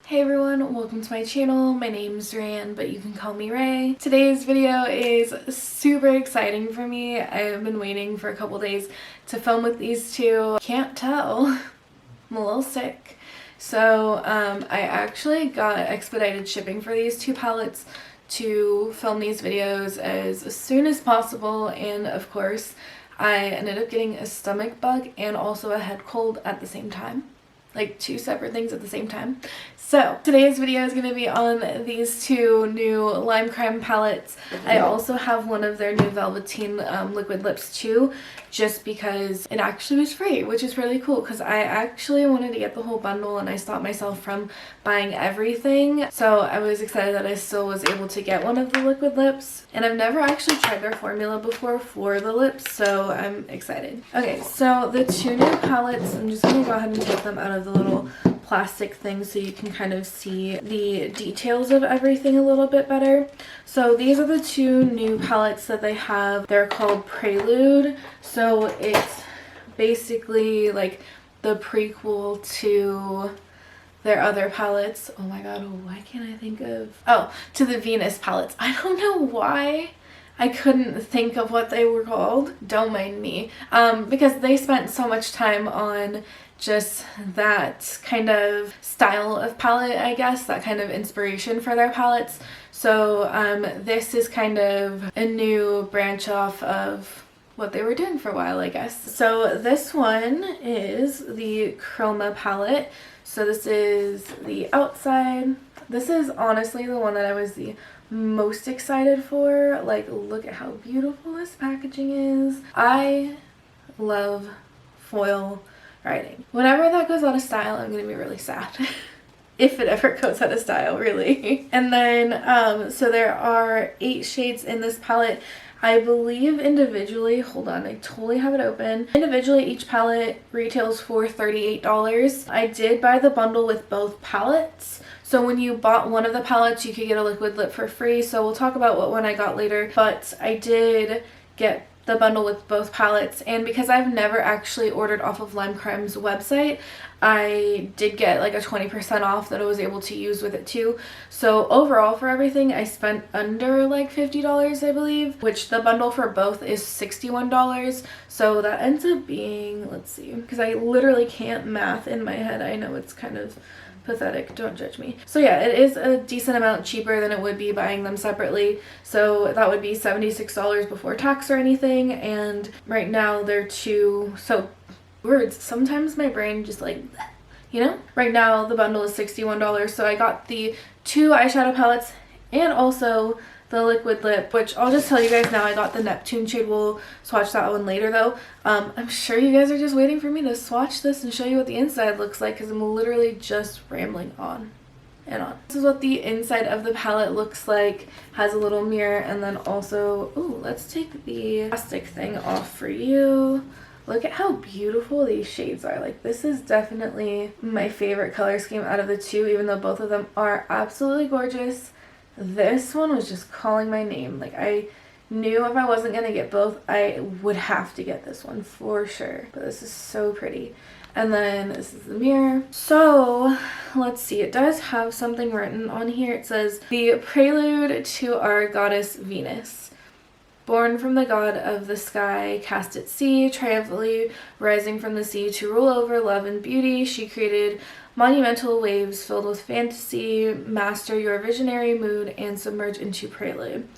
Hey everyone, welcome to my channel. My name's Raeann, but you can call me Ray. Today's video is super exciting for me. I've been waiting for a couple days to film with these two. Can't tell. I'm a little sick. So I actually got expedited shipping for these two palettes to film these videos as soon as possible, and of course I ended up getting a stomach bug and also a head cold at the same time. Like two separate things at the same time. So today's video is going to be on these two new Lime Crime palettes. I also have one of their new Velveteen liquid lips too, just because it actually was free, which is really cool because I actually wanted to get the whole bundle and I stopped myself from buying everything. So I was excited that I still was able to get one of the liquid lips, and I've never actually tried their formula before for the lips, so I'm excited. Okay, so the two new palettes, I'm just going to go ahead and take them out of the little plastic thing so you can kind of see the details of everything a little bit better. So these are the two new palettes that they have. They're called PRELUDE. So it's basically like the prequel to their other palettes. Oh my god, why can't I think of... Oh, to the Venus palettes. I don't know why I couldn't think of what they were called. Don't mind me. Because they spent so much time on just that kind of style of palette, I guess, that kind of inspiration for their palettes. So this is kind of a new branch off of what they were doing for a while, I guess. So this one is the Chroma Palette. So this is the outside. This is honestly the one that I was the most excited for. Like, look at how beautiful this packaging is. I love foil writing. Whenever that goes out of style, I'm gonna be really sad. If it ever goes out of style, really. And then so there are 8 shades in this palette. I believe individually, hold on, I totally have it open. Individually, each palette retails for $38. I did buy the bundle with both palettes. So when you bought one of the palettes, you could get a liquid lip for free. So we'll talk about what one I got later. But I did get the bundle with both palettes, and because I've never actually ordered off of Lime Crime's website, I did get like a 20% off that I was able to use with it too. So overall for everything I spent under like $50, I believe, which the bundle for both is $61. So that ends up being, let's see, because I literally can't math in my head. I know it's kind of pathetic, don't judge me. So yeah, it is a decent amount cheaper than it would be buying them separately. So that would be $76 before tax or anything, and right now they're so words, sometimes my brain just like, you know? Right now the bundle is $61, so I got the 2 eyeshadow palettes and also the liquid lip, which I'll just tell you guys now, I got the Neptune shade. We'll swatch that one later though. I'm sure you guys are just waiting for me to swatch this and show you what the inside looks like, because I'm literally just rambling on and on. This is what the inside of the palette looks like. Has a little mirror, and then also, ooh, let's take the plastic thing off for you. Look at how beautiful these shades are. Like, this is definitely my favorite color scheme out of the two, even though both of them are absolutely gorgeous. This one was just calling my name. Like, I knew if I wasn't gonna get both, I would have to get this one for sure. But this is so pretty. And then this is the mirror. So let's see, it does have something written on here. It says, the prelude to our goddess Venus. Born from the god of the sky, cast at sea, triumphantly rising from the sea to rule over love and beauty, she created monumental waves filled with fantasy, master your visionary mood, and submerge into prelude.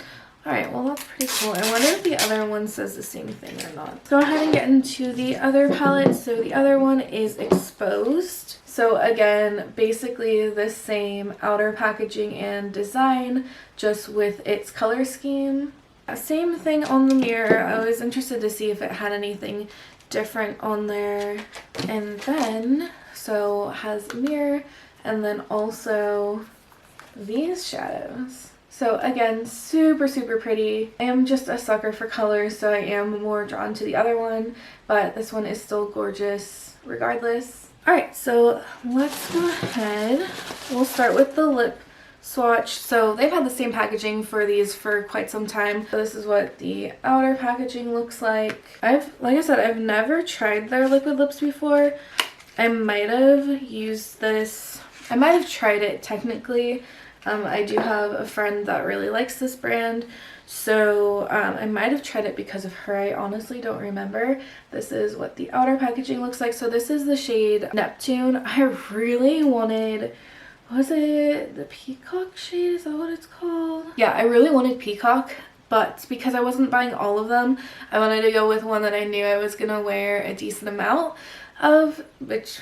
Alright, well that's pretty cool. I wonder if the other one says the same thing or not. Let's go ahead and get into the other palette. So the other one is Exposed. So again, basically the same outer packaging and design, just with its color scheme. Same thing on the mirror. I was interested to see if it had anything different on there. And then, so it has a mirror, and then also these shadows. So again, super, super pretty. I am just a sucker for colors, so I am more drawn to the other one, but this one is still gorgeous regardless. Alright, so let's go ahead. We'll start with the lip swatch. So they've had the same packaging for these for quite some time. So this is what the outer packaging looks like. Like I said, I've never tried their liquid lips before. I might have used this I might have tried it technically. I do have a friend that really likes this brand, so I might have tried it because of her. I honestly don't remember. This is what the outer packaging looks like. So this is the shade Neptune. I really wanted, was it the Peacock shade? Is that what it's called? Yeah, I really wanted Peacock, but because I wasn't buying all of them, I wanted to go with one that I knew I was gonna wear a decent amount of, which,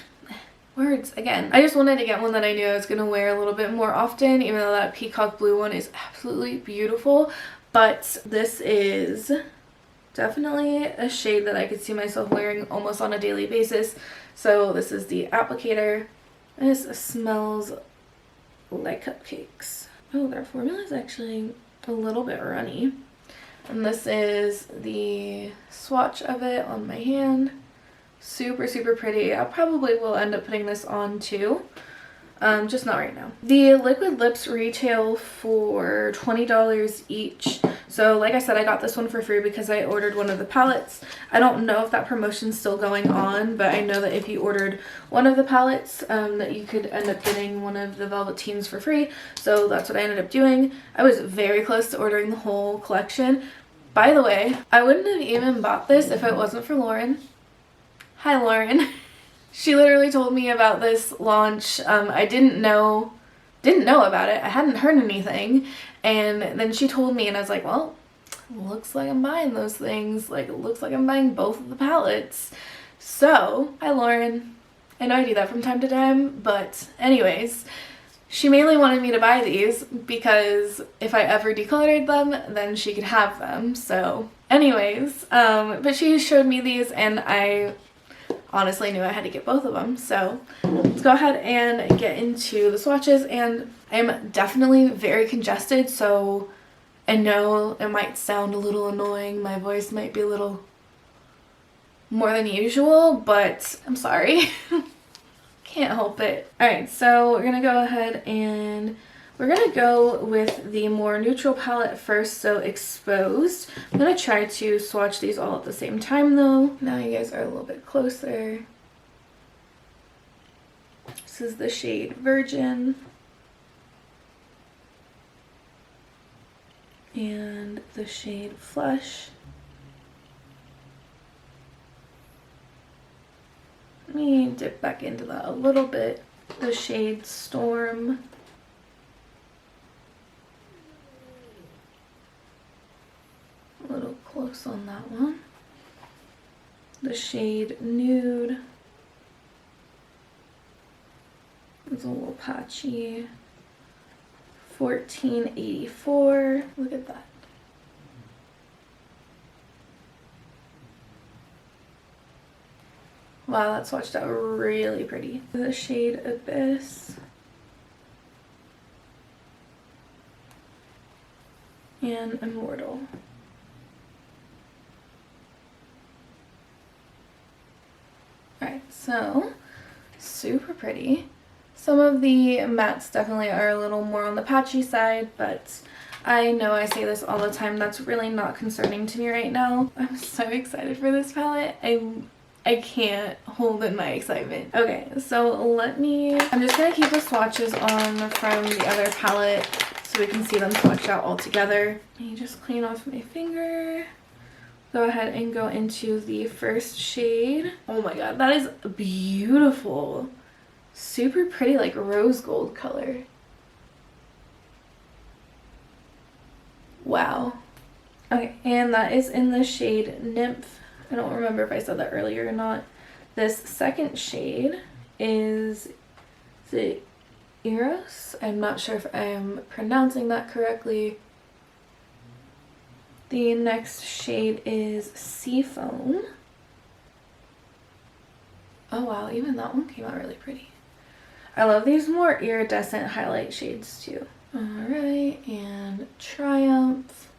words again. I just wanted to get one that I knew I was gonna wear a little bit more often, even though that Peacock blue one is absolutely beautiful. But this is definitely a shade that I could see myself wearing almost on a daily basis. So this is the applicator. This smells like cupcakes. Oh, their formula is actually a little bit runny. And this is the swatch of it on my hand. Super, super pretty. I probably will end up putting this on too. Just not right now. The liquid lips retail for $20 each. So like I said, I got this one for free because I ordered one of the palettes. I don't know if that promotion's still going on, but I know that if you ordered one of the palettes, that you could end up getting one of the Velveteens for free. So that's what I ended up doing. I was very close to ordering the whole collection. By the way, I wouldn't have even bought this if it wasn't for Lauren. Hi, Lauren. She literally told me about this launch. I didn't know about it. I hadn't heard anything. And then she told me and I was like, well, looks like I'm buying those things. Like, it looks like I'm buying both of the palettes. So, hi, Lauren. I know I do that from time to time, but anyways, she mainly wanted me to buy these because if I ever decluttered them, then she could have them. So anyways, but she showed me these and I honestly knew I had to get both of them. So let's go ahead and get into the swatches. And I'm definitely very congested, so I know it might sound a little annoying. My voice might be a little more than usual, but I'm sorry. Can't help it. Alright, so we're gonna go ahead and we're gonna go with the more neutral palette first, so Exposed. I'm gonna try to swatch these all at the same time though. Now you guys are a little bit closer. This is the shade Virgin. And the shade Flush. Let me dip back into that a little bit. The shade Storm. A little close on that one. The shade Nude. It's a little patchy. 1484. Look at that. Wow, that swatched out really pretty. The shade Abyss. And Immortal. Alright, so super pretty. Some of the mattes definitely are a little more on the patchy side, but I know I say this all the time. That's really not concerning to me right now. I'm so excited for this palette. I can't hold in my excitement. Okay, so I'm just gonna keep the swatches on from the other palette so we can see them swatched out all together. Let me just clean off my finger. Go ahead and go into the first shade. Oh my god, that is beautiful. Super pretty, like rose gold color. Wow. Okay, and that is in the shade Nymph. I don't remember if I said that earlier or not. This second shade is the Eros. I'm not sure if I'm pronouncing that correctly. The next shade is Seafoam. Oh wow, even that one came out really pretty. I love these more iridescent highlight shades too. Alright, and Triumph.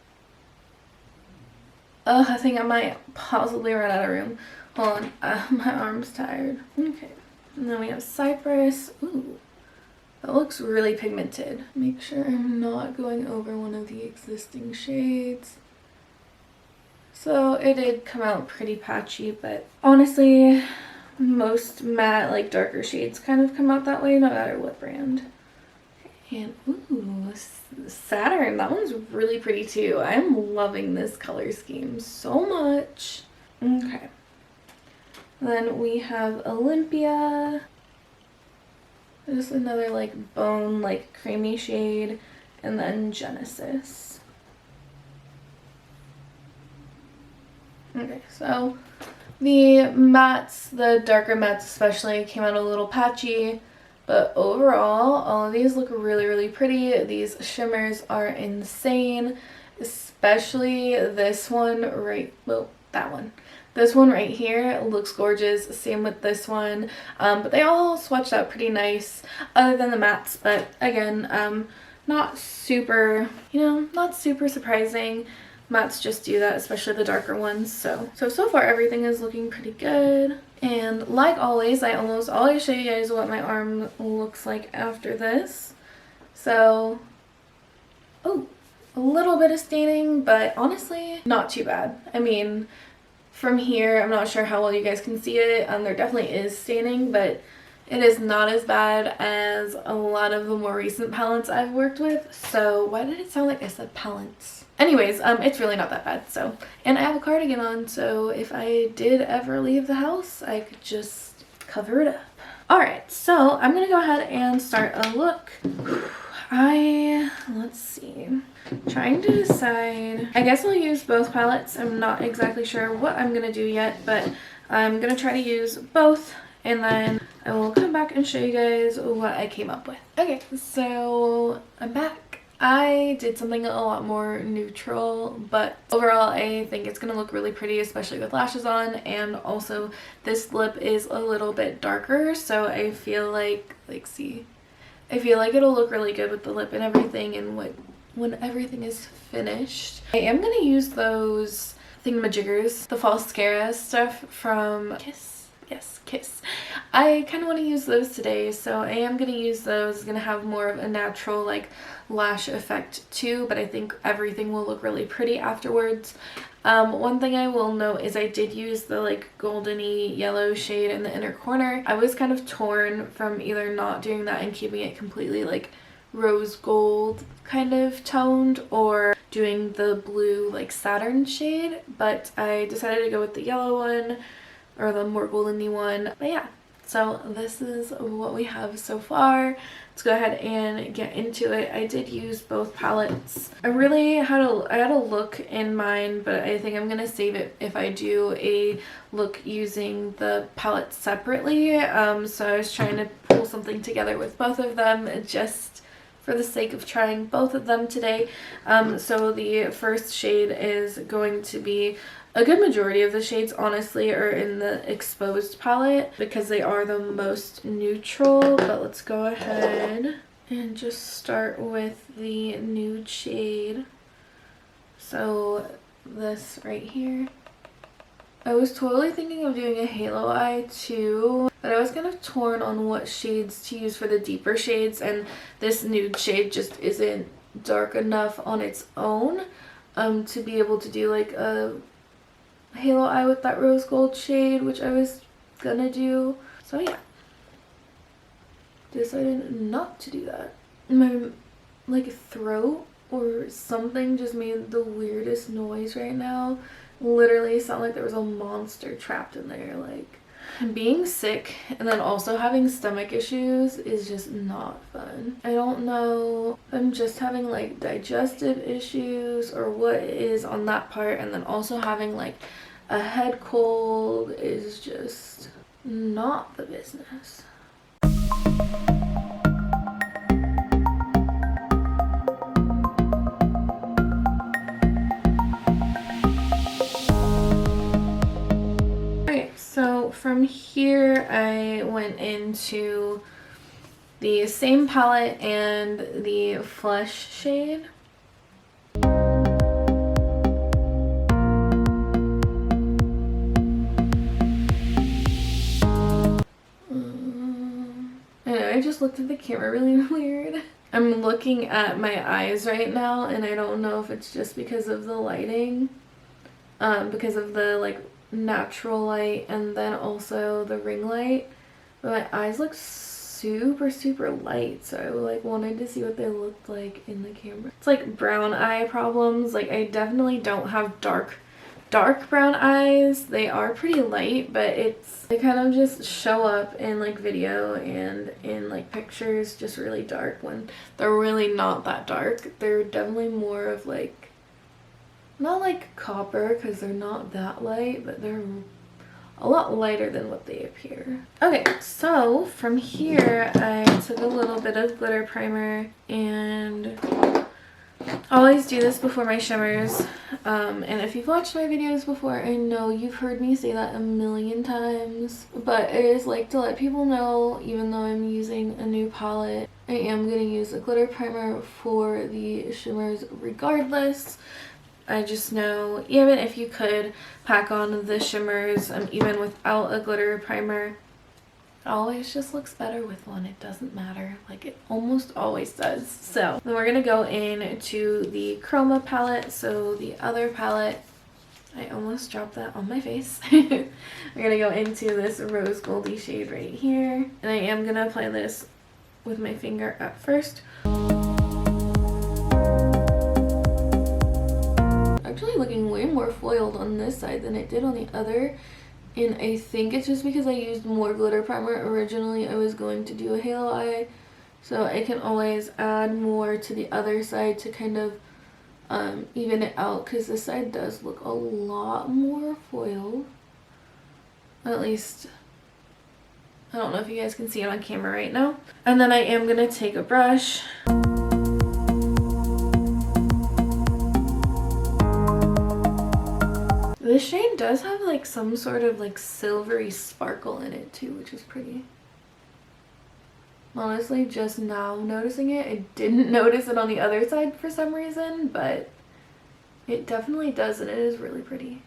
Oh, I think I might possibly run out of room. Hold on, my arm's tired. Okay, and then we have Cypress. Ooh, that looks really pigmented. Make sure I'm not going over one of the existing shades. So it did come out pretty patchy, but honestly, most matte, like darker shades kind of come out that way, no matter what brand. And ooh, Saturn, that one's really pretty too. I'm loving this color scheme so much. Okay. Then we have Olympia. Just another like bone, like creamy shade. And then Genesis. Okay, so the mattes, the darker mattes especially, came out a little patchy. But overall, all of these look really, really pretty. These shimmers are insane. Especially this one right, well, that one. This one right here looks gorgeous. Same with this one. But they all swatched out pretty nice, other than the mattes. But again, not super, you know, not super surprising. Mattes just do that, especially the darker ones. So far everything is looking pretty good. And like always, I almost always show you guys what my arm looks like after this. So, oh, a little bit of staining, but honestly, not too bad. I mean, from here, I'm not sure how well you guys can see it. There definitely is staining, but it is not as bad as a lot of the more recent palettes I've worked with. So why did it sound like I said palettes? Anyways, it's really not that bad. So, and I have a cardigan on, so if I did ever leave the house, I could just cover it up. Alright, so I'm gonna go ahead and start a look. Let's see, trying to decide. I guess I'll use both palettes. I'm not exactly sure what I'm gonna do yet, but I'm gonna try to use both, and then I will come back and show you guys what I came up with. Okay, so I'm back. I did something a lot more neutral, but overall I think it's gonna look really pretty, especially with lashes on. And also this lip is a little bit darker, so I feel like see, I feel like it'll look really good with the lip and everything. And when everything is finished, I am gonna use those thingamajiggers, the Falscara stuff from Kiss. Yes, Kiss. I kind of want to use those today, so I am going to use those. It's going to have more of a natural like lash effect too, but I think everything will look really pretty afterwards. One thing I will note is I did use the like goldeny yellow shade in the inner corner. I was kind of torn from either not doing that and keeping it completely like rose gold kind of toned, or doing the blue like Saturn shade, but I decided to go with the yellow one, or the more goldeny one. But yeah, so this is what we have so far. Let's go ahead and get into it. I did use both palettes. I had a look in mind, but I think I'm gonna save it if I do a look using the palettes separately. So I was trying to pull something together with both of them just for the sake of trying both of them today. So the first shade is going to be, a good majority of the shades honestly are in the exposed palette because they are the most neutral. But let's go ahead and just start with the nude shade. So this right here. I was totally thinking of doing a halo eye too, but I was kind of torn on what shades to use for the deeper shades, and this nude shade just isn't dark enough on its own to be able to do like a halo eye with that rose gold shade, which I was gonna do. So yeah, decided not to do that. My like throat or something just made the weirdest noise right now. Literally sounded like there was a monster trapped in there. Like, being sick and then also having stomach issues is just not fun. I don't know, I'm just having like digestive issues or what it is on that part, and then also having like a head cold is just not the business. So from here I went into the same palette and the Flesh shade. I just looked at the camera really weird. I'm looking at my eyes right now and I don't know if it's just because of the lighting, because of the like natural light and then also the ring light. But my eyes look super light, so I like wanted to see what they looked like in the camera. It's like brown eye problems. Like I definitely don't have dark brown eyes. They are pretty light, but they kind of just show up in like video and in like pictures just really dark when they're really not that dark. They're definitely more of like, not like copper because they're not that light, but they're a lot lighter than what they appear. Okay, so from here I took a little bit of glitter primer, and I always do this before my shimmers. And if you've watched my videos before, I know you've heard me say that a million times, but I just like to let people know, even though I'm using a new palette, I am going to use a glitter primer for the shimmers regardless. I just know even if you could pack on the shimmers even without a glitter primer, it always just looks better with one. It doesn't matter. Like it almost always does. So then we're going to go into the Chroma palette. So the other palette, I almost dropped that on my face. We're going to go into this rose goldy shade right here. And I am going to apply this with my finger at first. Actually looking way more foiled on this side than it did on the other, and I think it's just because I used more glitter primer. Originally I was going to do a halo eye, so I can always add more to the other side to kind of even it out, because this side does look a lot more foiled. At least I don't know if you guys can see it on camera right now. And then I am going to take a brush. This shade does have like some sort of like silvery sparkle in it too, which is pretty. Honestly, just now noticing it. I didn't notice it on the other side for some reason, but it definitely does, and it is really pretty.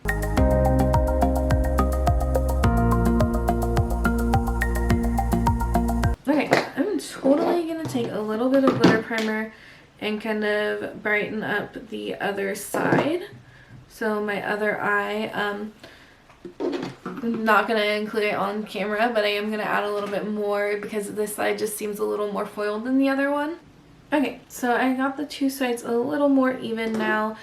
Okay, I'm totally gonna take a little bit of glitter primer and kind of brighten up the other side. So my other eye, I'm not going to include it on camera, but I am going to add a little bit more because this side just seems a little more foiled than the other one. Okay, so I got the two sides a little more even now.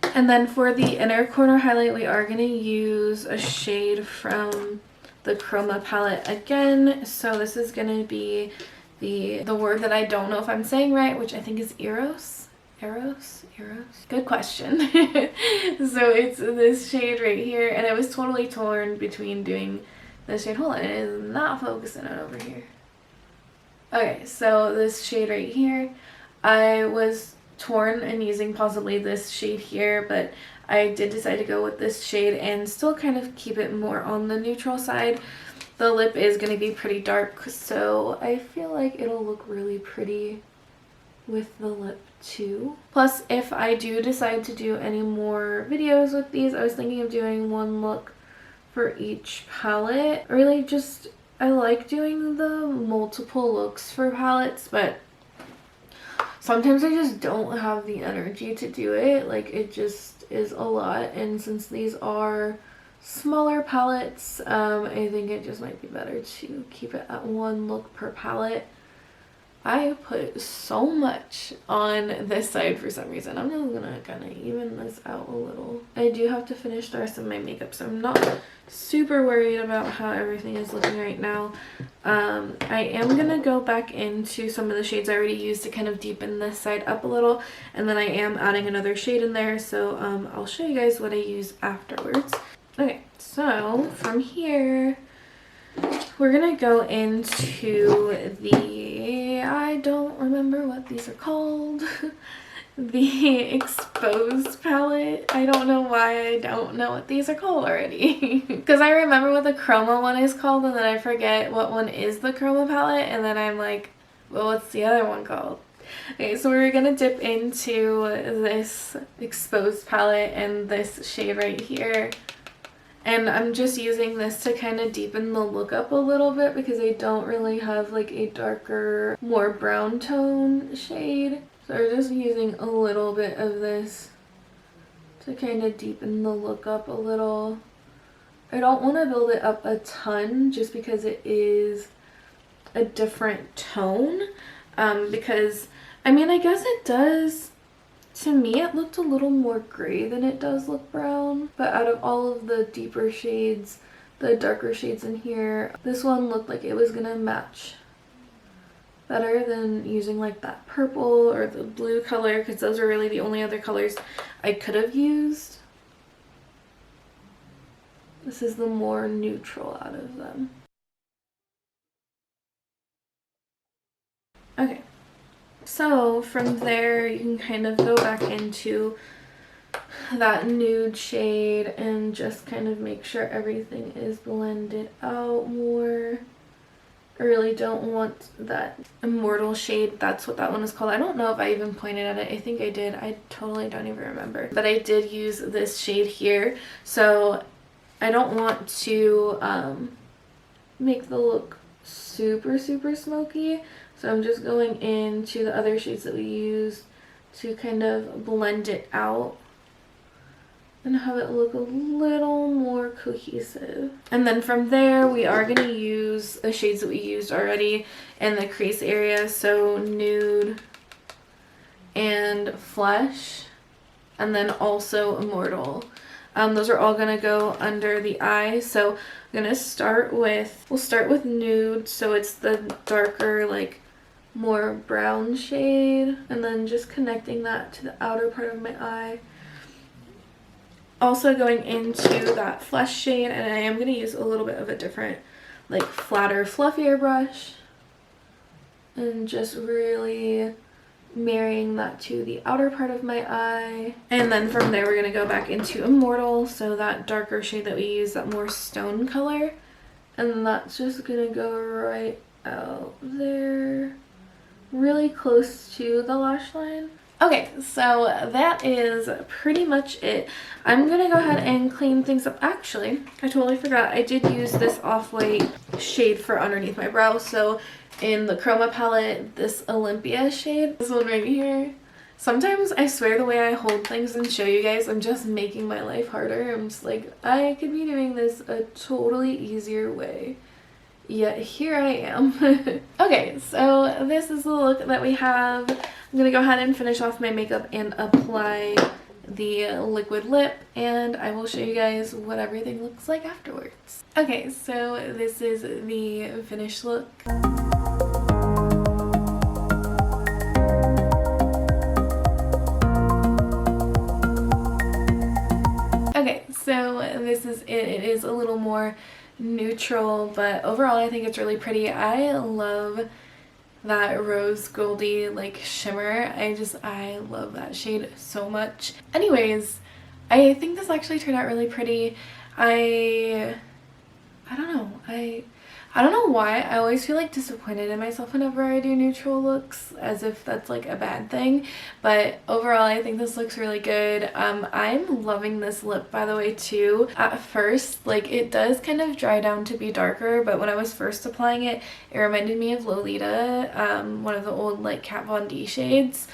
And then for the inner corner highlight, we are going to use a shade from the Chroma palette again. So this is going to be the word that I don't know if I'm saying right, which I think is Eros. Eros? Good question. So it's this shade right here, and I was totally torn between doing this shade. Hold on, it is not focusing on over here. Okay, so this shade right here, I was torn in using possibly this shade here, but I did decide to go with this shade and still kind of keep it more on the neutral side. The lip is going to be pretty dark, so I feel like it'll look really pretty with the lip too. Plus, if I do decide to do any more videos with these, I was thinking of doing one look for each palette. Really just, I like doing the multiple looks for palettes, but sometimes I just don't have the energy to do it. Like, it just is a lot, and since these are smaller palettes, I think it just might be better to keep it at one look per palette. I put so much on this side for some reason. I'm just gonna kind of even this out a little. I do have to finish the rest of my makeup, so I'm not super worried about how everything is looking right now. I am gonna go back into some of the shades I already used to kind of deepen this side up a little, and then I am adding another shade in there, so I'll show you guys what I use afterwards. Okay, so from here we're gonna go into the, I don't remember what these are called, the exposed palette. I don't know why I don't know what these are called already. Because I remember what the Chroma one is called, and then I forget what one is the Chroma palette, and then I'm like, well, what's the other one called? Okay, so we're gonna dip into this exposed palette and this shade right here. And I'm just using this to kind of deepen the look up a little bit because I don't really have like a darker, more brown tone shade. So we're just using a little bit of this to kind of deepen the look up a little. I don't want to build it up a ton just because it is a different tone. Because, I mean, I guess it does, to me it looked a little more gray than it does look brown. But out of all of the deeper shades, the darker shades in here, this one looked like it was gonna match better than using like that purple or the blue color, because those are really the only other colors I could have used. This is the more neutral out of them. Okay, so from there you can kind of go back into that nude shade and just kind of make sure everything is blended out more. I really don't want that Immortal shade. That's what that one is called. I don't know if I even pointed at it. I think I did. I totally don't even remember. But I did use this shade here. So I don't want to make the look super smoky. So I'm just going into the other shades that we used to kind of blend it out and have it look a little more cohesive. And then from there we are going to use the shades that we used already in the crease area, so Nude and Flesh, and then also Immortal. Those are all going to go under the eye. So I'm going to start with, we'll start with Nude, so it's the darker, like more brown shade, and then just connecting that to the outer part of my eye. Also going into that Flesh shade, and I am going to use a little bit of a different, like flatter, fluffier brush, and just really marrying that to the outer part of my eye. And then from there we're going to go back into Immortal, so that darker shade that we use, that more stone color, and that's just going to go right out there, really close to the lash line. Okay, so that is pretty much it. I'm gonna go ahead and clean things up. Actually, I totally forgot. I did use this off-white shade for underneath my brow. So in the Chroma Palette, this Olympia shade, this one right here. Sometimes I swear the way I hold things and show you guys, I'm just making my life harder. I'm just like, I could be doing this a totally easier way. Yet here I am. Okay, so this is the look that we have. I'm gonna go ahead and finish off my makeup and apply the liquid lip, and I will show you guys what everything looks like afterwards. Okay, so this is the finished look. Okay, so this is it. It is a little more neutral, but overall I think it's really pretty. I love that rose goldy like shimmer. I love that shade so much. Anyways, I think this actually turned out really pretty. I don't know. I don't know why. I always feel like disappointed in myself whenever I do neutral looks, as if that's like a bad thing. But overall, I think this looks really good. I'm loving this lip, by the way, too. At first, like, it does kind of dry down to be darker, but when I was first applying it, it reminded me of Lolita, one of the old like Kat Von D shades.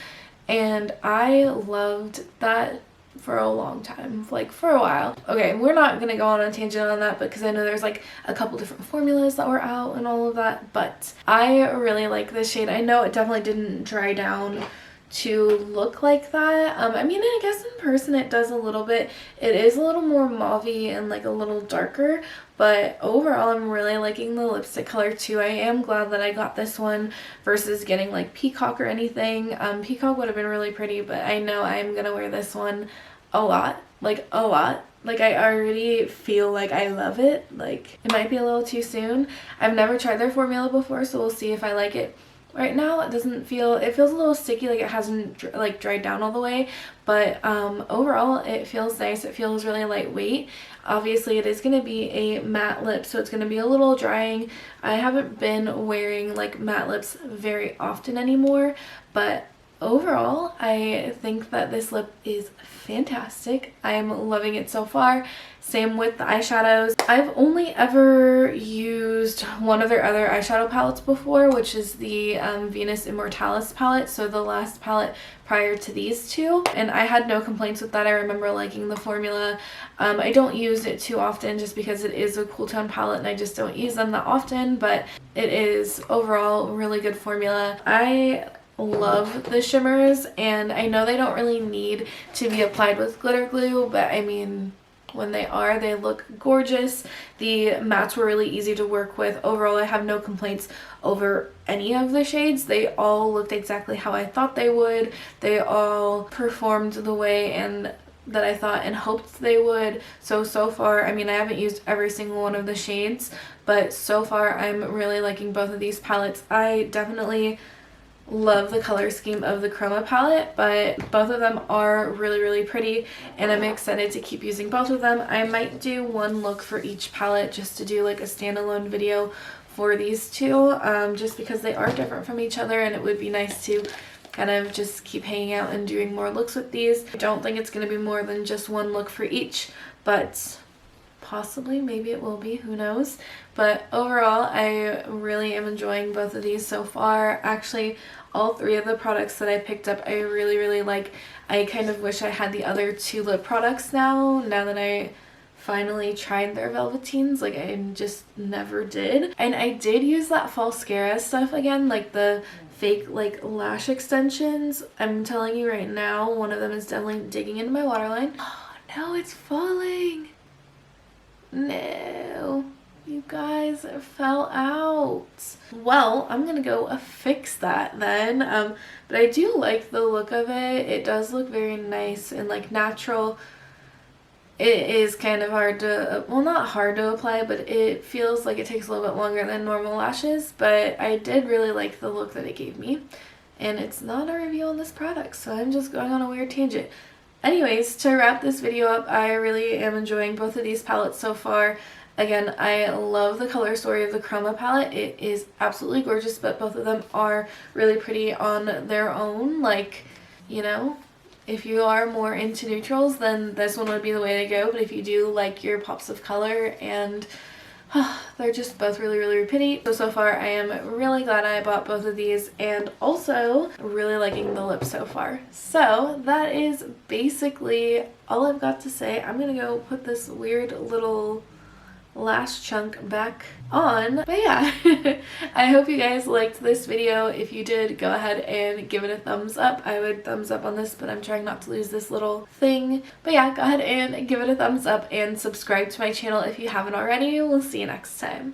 And I loved that for a long time, like for a while. Okay, we're not gonna go on a tangent on that because I know there's like a couple different formulas that were out and all of that, but I really like this shade. I know it definitely didn't dry down to look like that. I mean, I guess in person it does a little bit. It is a little more mauvey and like a little darker, but overall I'm really liking the lipstick color too. I am glad that I got this one versus getting like Peacock or anything. Peacock would have been really pretty, but I know I'm gonna wear this one a lot, like a lot. Like, I already feel like I love it. Like, it might be a little too soon. I've never tried their formula before, so we'll see if I like it. Right now it doesn't feel, it feels a little sticky, like it hasn't like dried down all the way, but overall it feels nice. It feels really lightweight. Obviously it is going to be a matte lip, so it's going to be a little drying. I haven't been wearing like matte lips very often anymore, but overall, I think that this lip is fantastic. I'm loving it so far. Same with the eyeshadows. I've only ever used one of their other eyeshadow palettes before, which is the Venus Immortalis palette, so the last palette prior to these two, and I had no complaints with that. I remember liking the formula. I don't use it too often just because it is a cool tone palette and I just don't use them that often, but it is overall really good formula. I love the shimmers, and I know they don't really need to be applied with glitter glue, but I mean, when they are, they look gorgeous. The mattes were really easy to work with. Overall, I have no complaints over any of the shades. They all looked exactly how I thought they would. They all performed the way and that I thought and hoped they would. So far, I mean, I haven't used every single one of the shades, but so far I'm really liking both of these palettes. I definitely love the color scheme of the Chroma palette, but both of them are really pretty, and I'm excited to keep using both of them. I might do one look for each palette just to do like a standalone video for these two, just because they are different from each other, and it would be nice to kind of just keep hanging out and doing more looks with these. I don't think it's going to be more than just one look for each, but possibly, maybe it will be, who knows. But overall, I really am enjoying both of these so far. Actually, all three of the products that I picked up I really like. I kind of wish I had the other two lip products now that I finally tried their velveteens. Like, I just never did. And I did use that Falscara stuff again, like the fake like lash extensions. I'm telling you right now, one of them is definitely digging into my waterline. Oh no, it's falling. No, you guys, it fell out. Well, I'm gonna go fix that then. But I do like the look of it. It does look very nice and like natural. It is kind of hard to, well, not hard to apply, but it feels like it takes a little bit longer than normal lashes, but I did really like the look that it gave me. And it's not a review on this product, so I'm just going on a weird tangent. Anyways, to wrap this video up, I really am enjoying both of these palettes so far. Again, I love the color story of the Chroma palette. It is absolutely gorgeous, but both of them are really pretty on their own. Like, you know, if you are more into neutrals, then this one would be the way to go. But if you do like your pops of color, and they're just both really pretty. So far I am really glad I bought both of these, and also really liking the lips so far. So that is basically all I've got to say. I'm gonna go put this weird little lash chunk back on. But yeah, I hope you guys liked this video. If you did, go ahead and give it a thumbs up. I would thumbs up on this, but I'm trying not to lose this little thing. But yeah, go ahead and give it a thumbs up and subscribe to my channel if you haven't already. We'll see you next time.